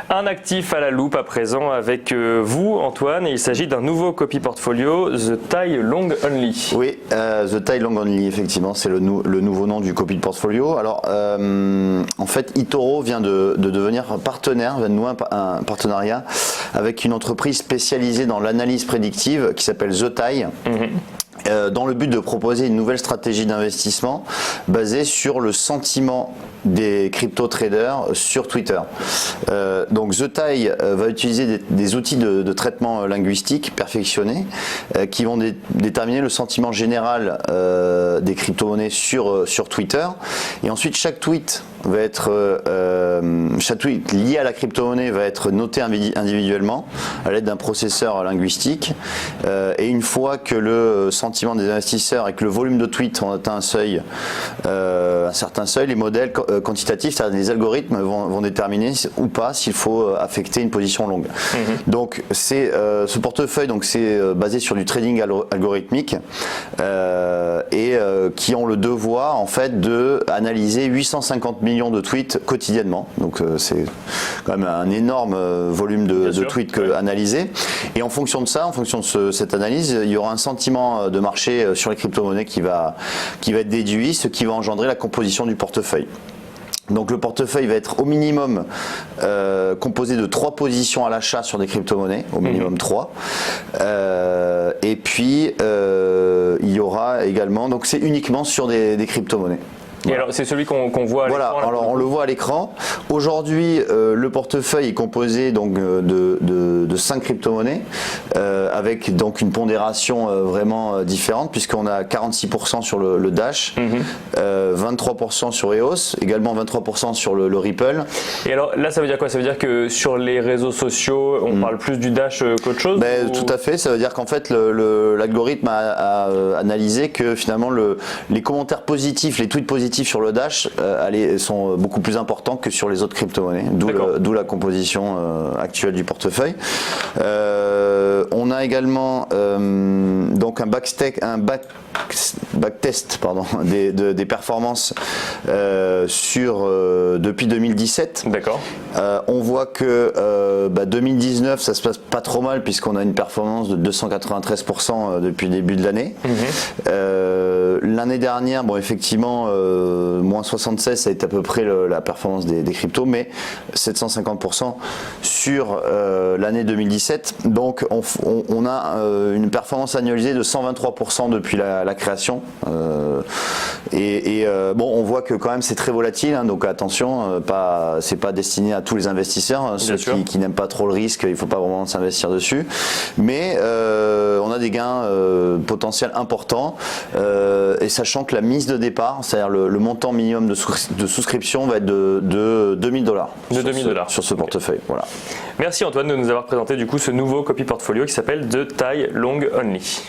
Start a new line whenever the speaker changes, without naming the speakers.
Un actif à la loupe à présent avec vous, Antoine, et il s'agit d'un nouveau copy portfolio, The TIE Long Only.
Oui, The TIE Long Only, effectivement, c'est le nouveau nom du copy portfolio. Alors, en fait, eToro vient de devenir partenaire, vient de nouer un partenariat avec une entreprise spécialisée dans l'analyse prédictive qui s'appelle The TIE. Dans le but de proposer une nouvelle stratégie d'investissement basée sur le sentiment des crypto-traders sur Twitter. Donc The TIE va utiliser des outils de traitement linguistique perfectionnés qui vont déterminer le sentiment général des crypto-monnaies sur Twitter. Et ensuite, chaque tweet lié à la crypto-monnaie va être noté individuellement à l'aide d'un processeur linguistique. Et une fois que le sentiment des investisseurs et que le volume de tweets ont atteint un certain seuil, les modèles quantitatifs, c'est-à-dire les algorithmes vont déterminer ou pas s'il faut affecter une position longue. Donc ce portefeuille, c'est basé sur du trading algorithmique et qui ont le devoir en fait de analyser 850 millions de tweets quotidiennement. Donc c'est quand même un énorme volume de tweets analysés. Et en fonction de ça, en fonction de cette analyse, il y aura un sentiment de marché sur les crypto-monnaies qui va être déduit, ce qui va engendrer la composition du portefeuille. Donc le portefeuille va être au minimum composé de 3 positions à l'achat sur des crypto-monnaies, au minimum 3. Et puis il y aura également, donc c'est uniquement sur des crypto-monnaies.
Et alors c'est celui qu'on voit à l'écran.
Voilà, alors on le voit à l'écran. Aujourd'hui, le portefeuille est composé donc de 5 crypto-monnaies avec donc une pondération vraiment différente puisqu'on a 46% sur le Dash, 23% sur EOS, également 23% sur le Ripple.
Et alors là, ça veut dire quoi? Ça veut dire que sur les réseaux sociaux, on parle plus du Dash qu'autre chose?
Tout à fait, ça veut dire qu'en fait l'algorithme a analysé que finalement les commentaires positifs, les tweets positifs sur le Dash sont beaucoup plus importants que sur les autres crypto-monnaies, d'où la composition actuelle du portefeuille. On a également donc un backtest des performances depuis 2017.
D'accord.
On voit que 2019 ça se passe pas trop mal puisqu'on a une performance de 293% depuis le début de l'année. L'année dernière, effectivement, moins 76, ça a été à peu près la performance des cryptos, mais 750% sur l'année 2017. Donc on a une performance annualisée de 123% depuis la création. On voit que quand même c'est très volatile, hein, donc attention, c'est pas destiné à tous les investisseurs, hein, ceux qui n'aiment pas trop le risque, il ne faut pas vraiment s'investir dessus. Mais on a des gains potentiels importants, et sachant que la mise de départ, c'est-à-dire le montant minimum de souscription va être de $2000 sur ce portefeuille. Voilà.
Merci Antoine de nous avoir présenté du coup ce nouveau copy portfolio qui s'appelle The TIE Long Only.